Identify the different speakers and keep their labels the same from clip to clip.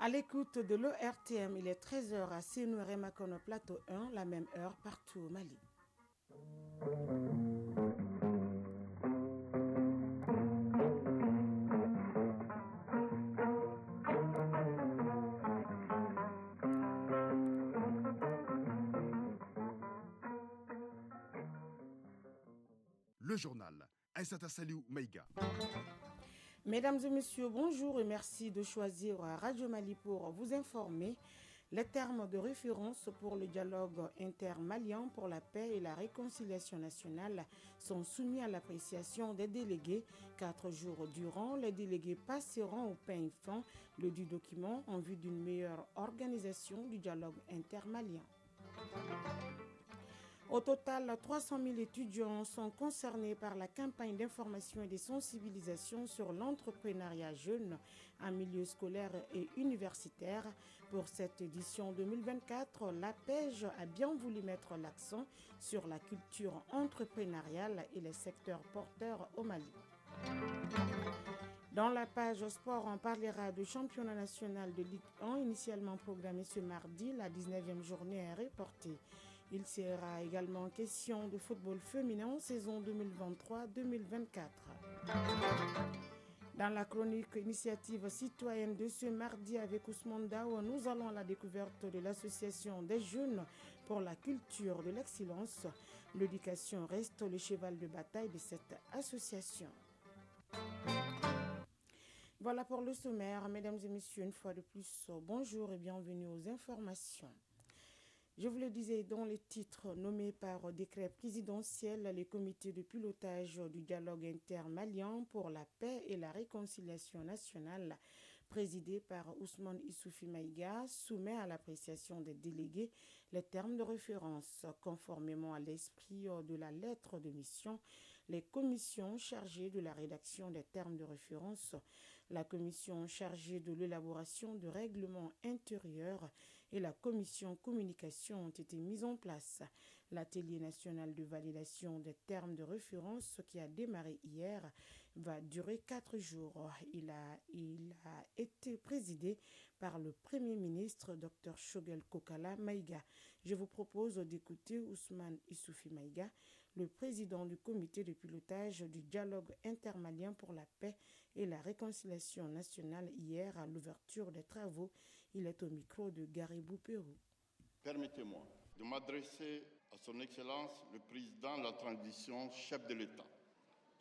Speaker 1: À l'écoute de l'ORTM, il est 13h à Sénou Remakono Plateau 1, la même heure partout au Mali.
Speaker 2: Le journal Aïssata Saliou Maïga.
Speaker 1: Mesdames et messieurs, bonjour et merci de choisir Radio Mali pour vous informer. Les termes de référence pour le dialogue intermalien pour la paix et la réconciliation nationale sont soumis à l'appréciation des délégués. 4 jours durant, les délégués passeront au peigne fin le du document en vue d'une meilleure organisation du dialogue intermalien. Au total, 300 000 étudiants sont concernés par la campagne d'information et de sensibilisation sur l'entrepreneuriat jeune en milieu scolaire et universitaire. Pour cette édition 2024, l'APEJ a bien voulu mettre l'accent sur la culture entrepreneuriale et les secteurs porteurs au Mali. Dans la page sport, on parlera du championnat national de Ligue 1, initialement programmé ce mardi. La 19e journée est reportée. Il sera également question de football féminin en saison 2023-2024. Dans la chronique initiative citoyenne de ce mardi avec Ousmane Dao, nous allons à la découverte de l'association des jeunes pour la culture de l'excellence. L'éducation reste le cheval de bataille de cette association. Voilà pour le sommaire. Mesdames et messieurs, une fois de plus, bonjour et bienvenue aux informations. Je vous le disais dans les titres nommés par décret présidentiel, les comités de pilotage du dialogue intermalien pour la paix et la réconciliation nationale, présidé par Ousmane Issoufi Maïga, soumet à l'appréciation des délégués les termes de référence. Conformément à l'esprit de la lettre de mission, les commissions chargées de la rédaction des termes de référence, la commission chargée de l'élaboration de règlements intérieurs et la commission communication ont été mises en place. L'atelier national de validation des termes de référence qui a démarré hier va durer 4 jours. Il a été présidé par le Premier ministre Dr Shogel Kokala Maïga. Je vous propose d'écouter Ousmane Issoufi Maïga, le président du comité de pilotage du dialogue intermalien pour la paix et la réconciliation nationale hier à l'ouverture des travaux. Il est au micro de Garibou Pérou.
Speaker 3: Permettez-moi de m'adresser à son Excellence le président de la transition, chef de l'État,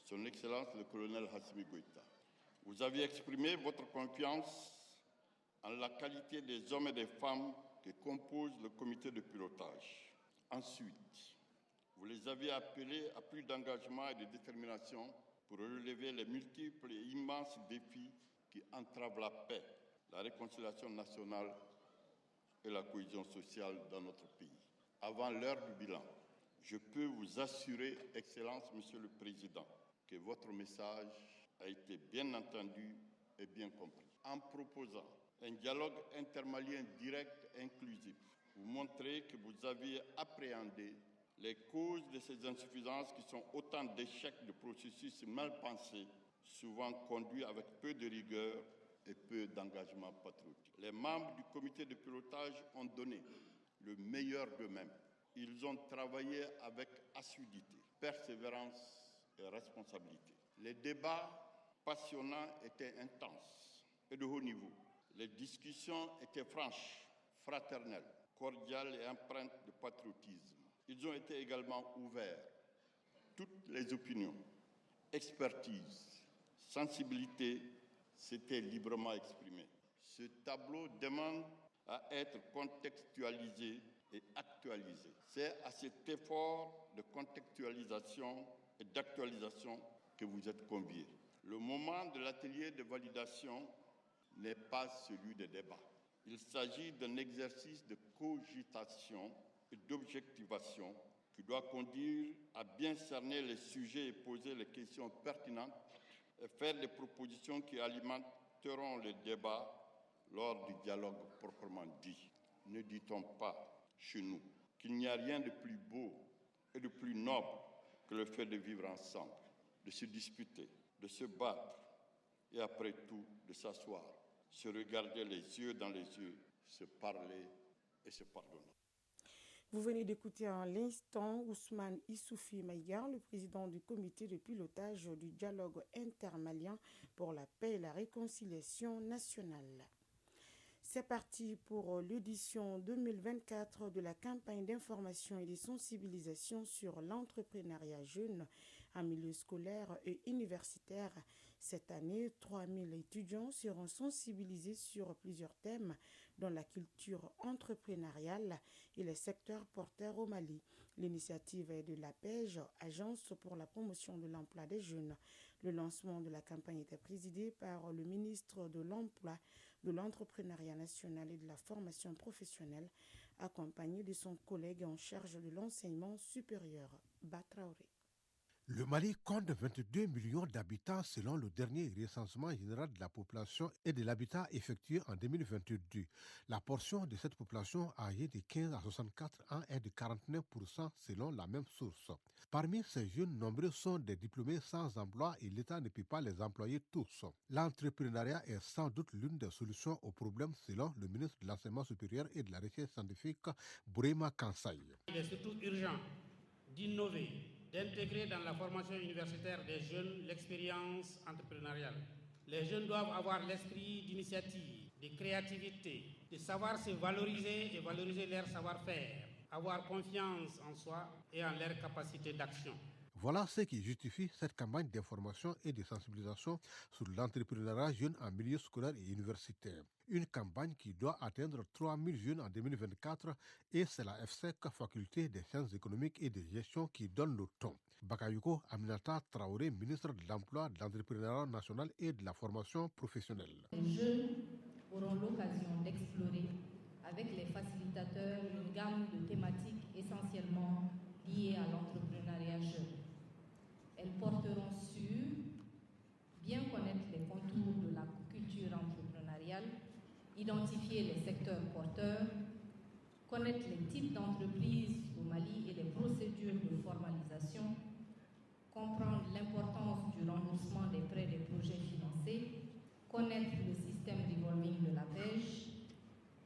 Speaker 3: son Excellence le colonel Assimi Goïta. Vous aviez exprimé votre confiance en la qualité des hommes et des femmes qui composent le comité de pilotage. Ensuite, vous les avez appelés à plus d'engagement et de détermination pour relever les multiples et immenses défis qui entravent la paix, la réconciliation nationale et la cohésion sociale dans notre pays. Avant l'heure du bilan, je peux vous assurer, Excellence, Monsieur le Président, que votre message a été bien entendu et bien compris. En proposant un dialogue intermalien direct et inclusif, vous montrez que vous avez appréhendé les causes de ces insuffisances qui sont autant d'échecs de processus mal pensés, souvent conduits avec peu de rigueur et peu d'engagement patriotique. Les membres du comité de pilotage ont donné le meilleur d'eux-mêmes. Ils ont travaillé avec assiduité, persévérance et responsabilité. Les débats passionnants étaient intenses et de haut niveau. Les discussions étaient franches, fraternelles, cordiales et empreintes de patriotisme. Ils ont été également ouverts. Toutes les opinions, expertises, sensibilités s'étaient librement exprimées. Ce tableau demande à être contextualisé et actualisé. C'est à cet effort de contextualisation et d'actualisation que vous êtes conviés. Le moment de l'atelier de validation n'est pas celui des débats. Il s'agit d'un exercice de cogitation et d'objectivation qui doit conduire à bien cerner les sujets et poser les questions pertinentes et faire des propositions qui alimenteront les débats lors du dialogue proprement dit. Ne dit-on pas chez nous qu'il n'y a rien de plus beau et de plus noble que le fait de vivre ensemble, de se disputer, de se battre et après tout de s'asseoir se regarder les yeux dans les yeux, se parler et se pardonner.
Speaker 1: Vous venez d'écouter à l'instant Ousmane Issoufi Maïga, le président du comité de pilotage du dialogue intermalien pour la paix et la réconciliation nationale. C'est parti pour l'édition 2024 de la campagne d'information et de sensibilisation sur l'entrepreneuriat jeune en milieu scolaire et universitaire. Cette année, 3000 étudiants seront sensibilisés sur plusieurs thèmes, dont la culture entrepreneuriale et les secteurs porteurs au Mali. L'initiative est de l'APEJ, Agence pour la promotion de l'emploi des jeunes. Le lancement de la campagne était présidé par le ministre de l'Emploi, de l'Entrepreneuriat national et de la formation professionnelle, accompagné de son collègue en charge de l'enseignement supérieur, Batraoré.
Speaker 4: Le Mali compte 22 millions d'habitants selon le dernier recensement général de la population et de l'habitat effectué en 2022. La portion de cette population âgée de 15 à 64 ans est de 49% selon la même source. Parmi ces jeunes, nombreux sont des diplômés sans emploi et l'État ne peut pas les employer tous. L'entrepreneuriat est sans doute l'une des solutions au problème selon le ministre de l'Enseignement supérieur et de la Recherche scientifique, Bourema Kansai.
Speaker 5: Il est surtout urgent d'innover, d'intégrer dans la formation universitaire des jeunes l'expérience entrepreneuriale. Les jeunes doivent avoir l'esprit d'initiative, de créativité, de savoir se valoriser et valoriser leur savoir-faire, avoir confiance en soi et en leur capacité d'action.
Speaker 4: Voilà ce qui justifie cette campagne d'information et de sensibilisation sur l'entrepreneuriat jeune en milieu scolaire et universitaire. Une campagne qui doit atteindre 3000 jeunes en 2024 et c'est la FSEC, Faculté des sciences économiques et de gestion, qui donne le ton. Bakayoko Aminata Traoré, ministre de l'Emploi, de l'Entrepreneuriat national et de la formation professionnelle.
Speaker 6: Les jeunes auront l'occasion d'explorer avec les facilitateurs une gamme de thématiques essentiellement liées à l'entrepreneuriat jeune. Elles porteront sur bien connaître les contours de la culture entrepreneuriale, identifier les secteurs porteurs, connaître les types d'entreprises au Mali et les procédures de formalisation, comprendre l'importance du remboursement des prêts des projets financés, connaître le système revolving de la pêche,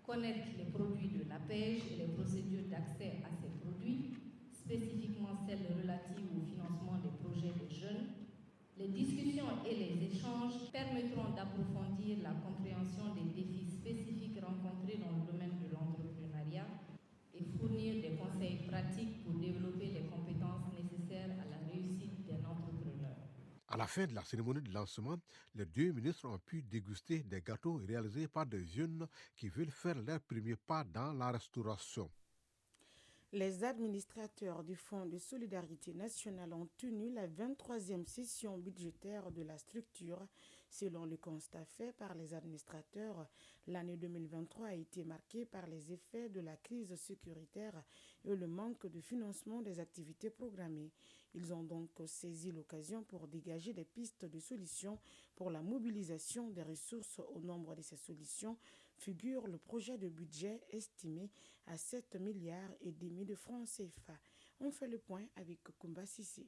Speaker 6: connaître les produits de la pêche et les procédures d'accès à ces produits, spécifiquement celles relatives au financement des projets des jeunes. Les discussions et les échanges permettront d'approfondir la compréhension des défis spécifiques rencontrés dans le domaine de l'entrepreneuriat et fournir des conseils pratiques pour développer les compétences nécessaires à la réussite d'un entrepreneur.
Speaker 4: À la fin de la cérémonie de lancement, les deux ministres ont pu déguster des gâteaux réalisés par des jeunes qui veulent faire leur premier pas dans la restauration.
Speaker 1: Les administrateurs du Fonds de solidarité nationale ont tenu la 23e session budgétaire de la structure. Selon le constat fait par les administrateurs, l'année 2023 a été marquée par les effets de la crise sécuritaire et le manque de financement des activités programmées. Ils ont donc saisi l'occasion pour dégager des pistes de solutions pour la mobilisation des ressources. Au nombre de ces solutions figure le projet de budget estimé à 7,5 milliards de francs CFA. On fait le point avec Kumba Sissi.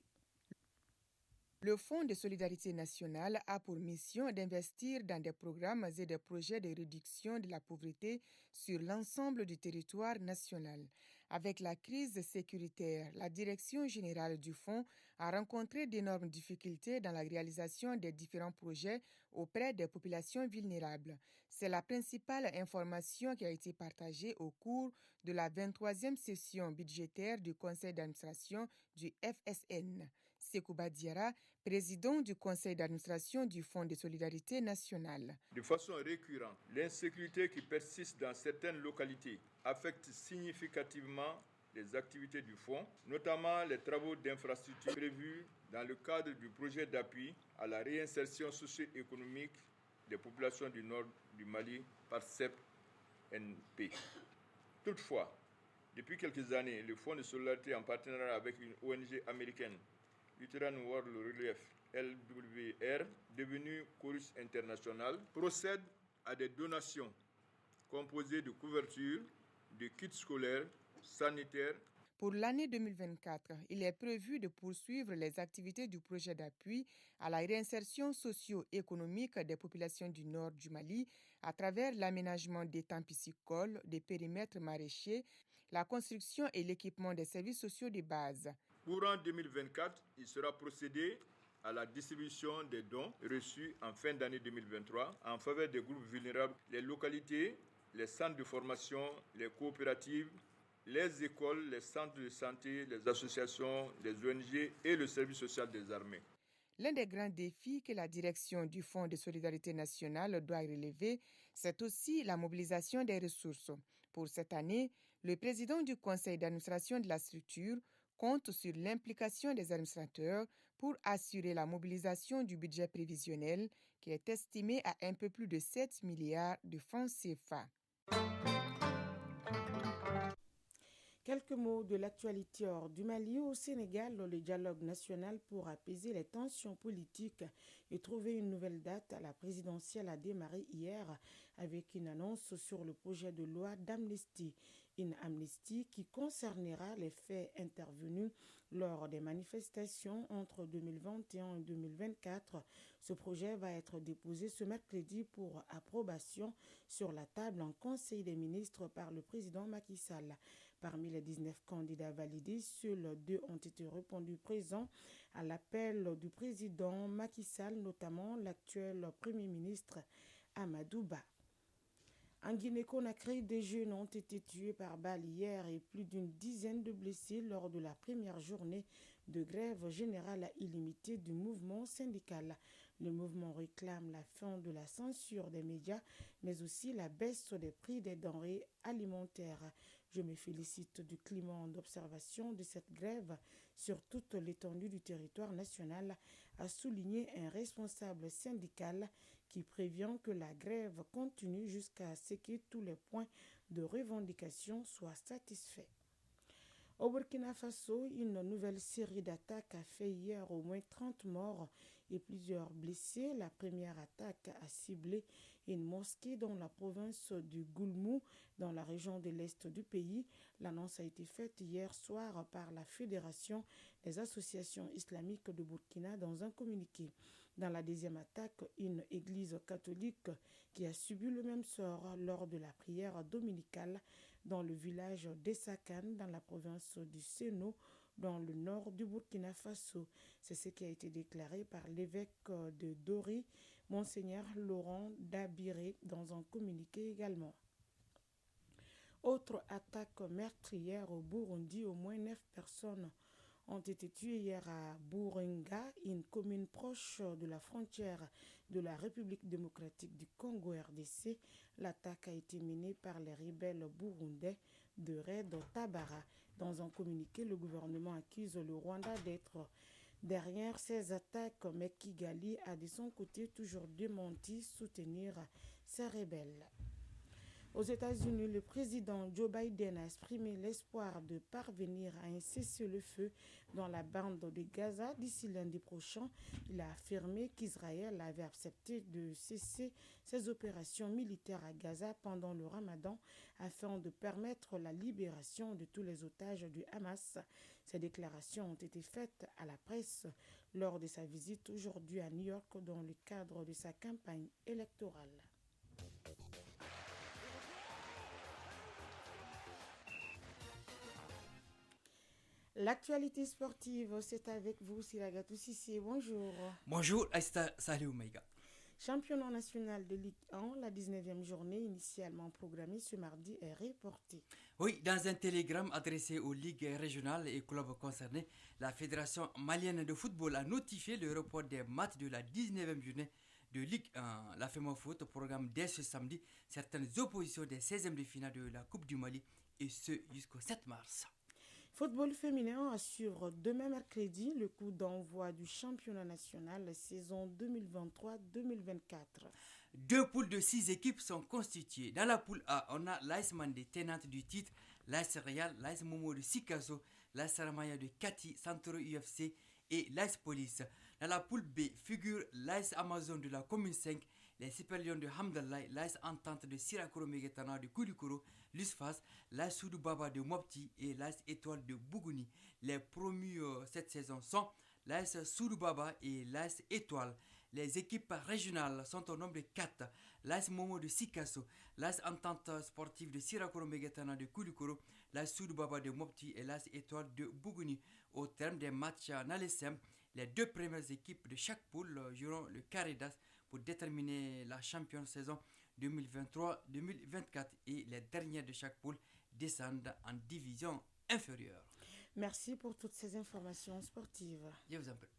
Speaker 7: Le Fonds de solidarité nationale a pour mission d'investir dans des programmes et des projets de réduction de la pauvreté sur l'ensemble du territoire national. Avec la crise sécuritaire, la direction générale du fonds a rencontré d'énormes difficultés dans la réalisation des différents projets auprès des populations vulnérables. C'est la principale information qui a été partagée au cours de la 23e session budgétaire du conseil d'administration du FSN. Sekouba Diara, président du conseil d'administration du Fonds de solidarité nationale.
Speaker 8: De façon récurrente, l'insécurité qui persiste dans certaines localités affecte significativement les activités du fonds, notamment les travaux d'infrastructure prévus dans le cadre du projet d'appui à la réinsertion socio-économique des populations du nord du Mali par CEP-NP. Toutefois, depuis quelques années, le Fonds de solidarité en partenariat avec une ONG américaine, Lutheran World Relief, LWR, devenu Chorus International, procède à des donations composées de couvertures, de kits scolaires, sanitaires.
Speaker 7: Pour l'année 2024, il est prévu de poursuivre les activités du projet d'appui à la réinsertion socio-économique des populations du nord du Mali à travers l'aménagement d'étangs piscicoles, des périmètres maraîchers, la construction et l'équipement des services sociaux de base.
Speaker 8: Courant 2024, il sera procédé à la distribution des dons reçus en fin d'année 2023 en faveur des groupes vulnérables, les localités, les centres de formation, les coopératives, les écoles, les centres de santé, les associations, les ONG et le service social des armées.
Speaker 7: L'un des grands défis que la direction du Fonds de solidarité nationale doit relever, c'est aussi la mobilisation des ressources. Pour cette année, le président du conseil d'administration de la structure compte sur l'implication des administrateurs pour assurer la mobilisation du budget prévisionnel qui est estimé à un peu plus de 7 milliards de francs CFA.
Speaker 1: Quelques mots de l'actualité hors du Mali. Au Sénégal, le dialogue national pour apaiser les tensions politiques et trouver une nouvelle date à la présidentielle a démarré hier avec une annonce sur le projet de loi d'amnistie. Une amnistie qui concernera les faits intervenus lors des manifestations entre 2021 et 2024. Ce projet va être déposé ce mercredi pour approbation sur la table en Conseil des ministres par le président Macky Sall. Parmi les 19 candidats validés, seuls 2 ont été répondus présents à l'appel du président Macky Sall, notamment l'actuel Premier ministre Amadou Ba. En Guinée-Conakry, des jeunes ont été tués par balle hier et plus d'une dizaine de blessés lors de la première journée de grève générale illimitée du mouvement syndical. Le mouvement réclame la fin de la censure des médias, mais aussi la baisse des prix des denrées alimentaires. Je me félicite du climat d'observation de cette grève sur toute l'étendue du territoire national, a souligné un responsable syndical qui prévient que la grève continue jusqu'à ce que tous les points de revendication soient satisfaits. Au Burkina Faso, une nouvelle série d'attaques a fait hier au moins 30 morts et plusieurs blessés. La première attaque a ciblé une mosquée dans la province du Goulmou, dans la région de l'est du pays. L'annonce a été faite hier soir par la Fédération des associations islamiques de Burkina dans un communiqué. Dans la deuxième attaque, une église catholique qui a subi le même sort lors de la prière dominicale dans le village d'Essakan, dans la province du Séno, dans le nord du Burkina Faso. C'est ce qui a été déclaré par l'évêque de Dori, Monseigneur Laurent Dabiré, dans un communiqué également. Autre attaque meurtrière au Burundi, au moins 9 personnes ont été tuées hier à Burenga, une commune proche de la frontière de la République démocratique du Congo RDC. L'attaque a été menée par les rebelles burundais de Red Tabara. Dans un communiqué, le gouvernement accuse le Rwanda d'être derrière ces attaques, mais Kigali a de son côté toujours démenti soutenir ces rebelles. Aux États-Unis, le président Joe Biden a exprimé l'espoir de parvenir à un cessez-le-feu dans la bande de Gaza d'ici lundi prochain. Il a affirmé qu'Israël avait accepté de cesser ses opérations militaires à Gaza pendant le Ramadan afin de permettre la libération de tous les otages du Hamas. Ces déclarations ont été faites à la presse lors de sa visite aujourd'hui à New York dans le cadre de sa campagne électorale. L'actualité sportive, c'est avec vous, Siragatou Sissé. Bonjour.
Speaker 9: Bonjour, Aïsta Salihou Maïga.
Speaker 1: Championnat national de Ligue 1, la 19e journée initialement programmée ce mardi est reportée.
Speaker 9: Oui, dans un télégramme adressé aux ligues régionales et clubs concernés, la Fédération malienne de football a notifié le report des matchs de la 19e journée de Ligue 1. La FEMAFOOT programme dès ce samedi certaines oppositions des 16e de finale de la Coupe du Mali et ce jusqu'au 7 mars.
Speaker 1: Football féminin à suivre demain mercredi le coup d'envoi du championnat national saison 2023-2024.
Speaker 9: 2 poules de 6 équipes sont constituées. Dans la poule A, on a l'AS Mandé, tenante du titre, l'AS Real, l'AS Momo de Sikasso, l'AS Saramaya de Kati, Santoro UFC et l'AS Police. Dans la poule B figure l'AS Amazon de la commune 5 les Super Lions de Hamdallah, l'AS Entente de Sirakoro Megetana de Koulikoro, l'USFAS, l'AS Soudou Baba de Mopti et l'AS Étoile de Bougouni. Les promus cette saison sont l'AS Soudou Baba et l'AS Étoile. Les équipes régionales sont au nombre de 4. L'AS Momo de Sikasso, l'AS Entente Sportive de Sirakoro Megetana de Koulikoro, l'AS Soudou Baba de Mopti et l'AS Étoile de Bougouni. Au terme des matchs en Alessem, les 2 premières équipes de chaque poule joueront le carré d'as pour déterminer la championne saison 2023-2024 et les dernières de chaque poule descendent en division inférieure.
Speaker 1: Merci pour toutes ces informations sportives.
Speaker 9: Je vous en prie.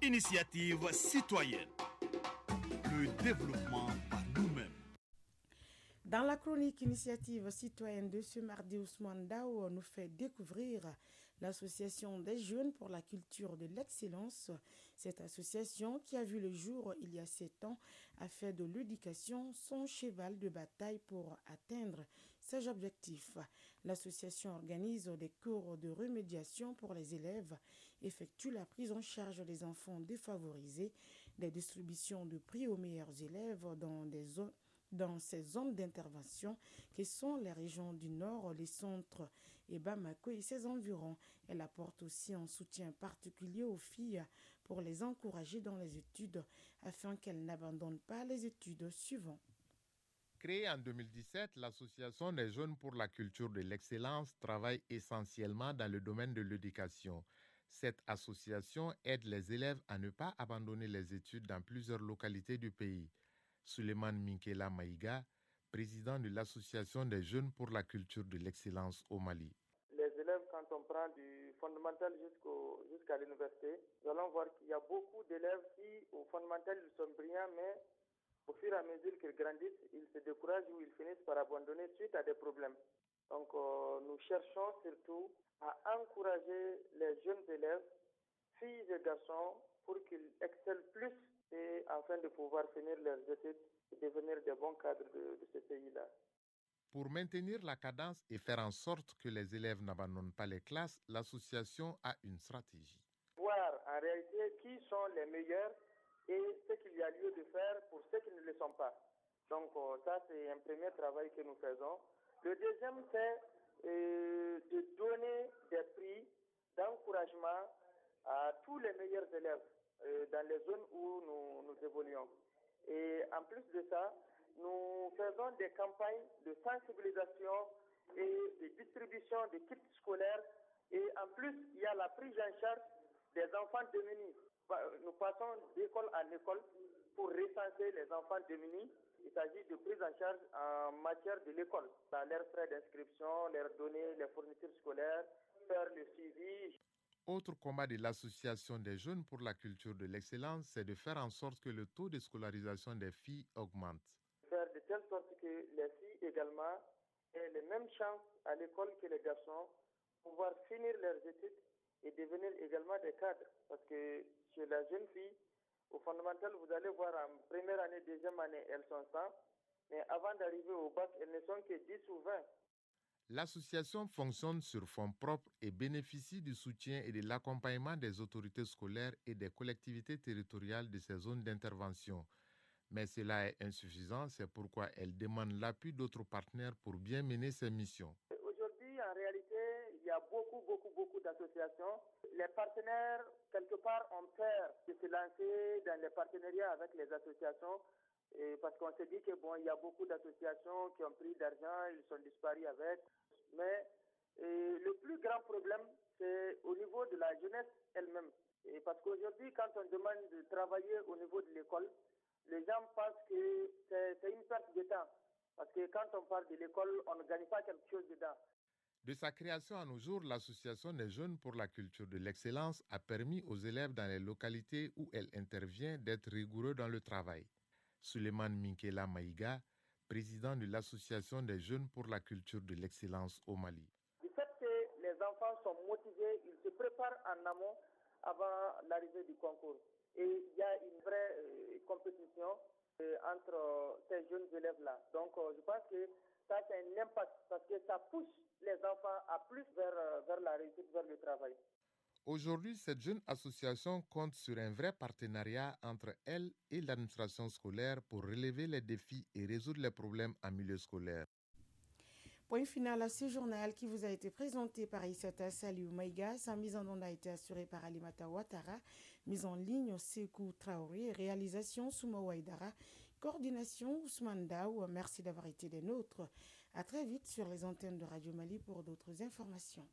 Speaker 2: Initiative citoyenne. Le développement par nous-mêmes.
Speaker 1: Dans la chronique initiative citoyenne de ce mardi, Ousmane Dao nous fait découvrir l'association des jeunes pour la culture de l'excellence. Cette association qui a vu le jour il y a 7 ans a fait de l'éducation son cheval de bataille pour atteindre ses objectifs. L'association organise des cours de remédiation pour les élèves, effectue la prise en charge des enfants défavorisés, des distributions de prix aux meilleurs élèves dans ces zones d'intervention que sont les régions du Nord, les centres et Bamako et ses environs. Elle apporte aussi un soutien particulier aux filles pour les encourager dans les études afin qu'elles n'abandonnent pas les études suivantes.
Speaker 10: Créée en 2017, l'Association des jeunes pour la culture de l'excellence travaille essentiellement dans le domaine de l'éducation. Cette association aide les élèves à ne pas abandonner les études dans plusieurs localités du pays. Suleiman Minkela Maïga, président de l'Association des jeunes pour la culture de l'excellence au Mali.
Speaker 11: Les élèves, quand on prend du fondamental jusqu'à l'université, nous allons voir qu'il y a beaucoup d'élèves qui, au fondamental, ils sont brillants, mais au fur et à mesure qu'ils grandissent, ils se découragent ou ils finissent par abandonner suite à des problèmes. Donc, nous cherchons surtout à encourager les jeunes élèves, filles et garçons, pour qu'ils excellent plus et afin de pouvoir finir leurs études et devenir des bons cadres de ce pays-là.
Speaker 10: Pour maintenir la cadence et faire en sorte que les élèves n'abandonnent pas les classes, l'association a une stratégie.
Speaker 11: Voir en réalité qui sont les meilleurs et ce qu'il y a lieu de faire pour ceux qui ne le sont pas. Donc ça, c'est un premier travail que nous faisons. Le deuxième, c'est de donner des prix d'encouragement à tous les meilleurs élèves dans les zones où nous évoluons. Et en plus de ça, nous faisons des campagnes de sensibilisation et de distribution de kits scolaires. Et en plus, il y a la prise en charge des enfants démunis. Nous passons d'école en école pour recenser les enfants démunis. Il s'agit de prise en charge en matière de l'école. Leurs frais d'inscription, leur donner les fournitures scolaires, faire le suivi.
Speaker 10: Autre combat de l'Association des jeunes pour la culture de l'excellence, c'est de faire en sorte que le taux de scolarisation des filles augmente.
Speaker 11: Faire de telle sorte que les filles également aient les mêmes chances à l'école que les garçons, pouvoir finir leurs études et devenir également des cadres. Parce que chez la jeune fille, au fondamental, vous allez voir en première année, deuxième année, elles sont 100, mais avant d'arriver au bac, elles ne sont que 10 ou 20.
Speaker 10: L'association fonctionne sur fonds propres et bénéficie du soutien et de l'accompagnement des autorités scolaires et des collectivités territoriales de ces zones d'intervention. Mais cela est insuffisant, c'est pourquoi elle demande l'appui d'autres partenaires pour bien mener ses missions.
Speaker 11: Aujourd'hui, en réalité, il y a beaucoup d'associations. Les partenaires, quelque part, ont peur de se lancer dans les partenariats avec les associations parce qu'on se dit que il y a beaucoup d'associations qui ont pris d'argent, ils sont disparus avec. Mais le plus grand problème, c'est au niveau de la jeunesse elle-même. Et parce qu'aujourd'hui, quand on demande de travailler au niveau de l'école, les gens pensent que c'est une perte de temps. Parce que quand on parle de l'école, on ne gagne pas quelque chose dedans.
Speaker 10: De sa création à nos jours, l'Association des jeunes pour la culture de l'excellence a permis aux élèves dans les localités où elle intervient d'être rigoureux dans le travail. Suleiman Minkela Maïga, président de l'Association des jeunes pour la culture de l'excellence au Mali.
Speaker 11: Du fait que les enfants sont motivés, ils se préparent en amont avant l'arrivée du concours. Et il y a une vraie compétition entre ces jeunes élèves-là. Donc je pense que ça, c'est un impact parce que ça pousse les enfants à plus vers la réussite, vers le travail.
Speaker 10: Aujourd'hui, cette jeune association compte sur un vrai partenariat entre elle et l'administration scolaire pour relever les défis et résoudre les problèmes en milieu scolaire.
Speaker 1: Point final à ce journal qui vous a été présenté par Issata Saliou Maïga. Sa mise en onde a été assurée par Alimata Ouattara. Mise en ligne Sekou Traoré. Réalisation Souma Ouaïdara. Coordination Ousmane Daou. Merci d'avoir été des nôtres. À très vite sur les antennes de Radio Mali pour d'autres informations.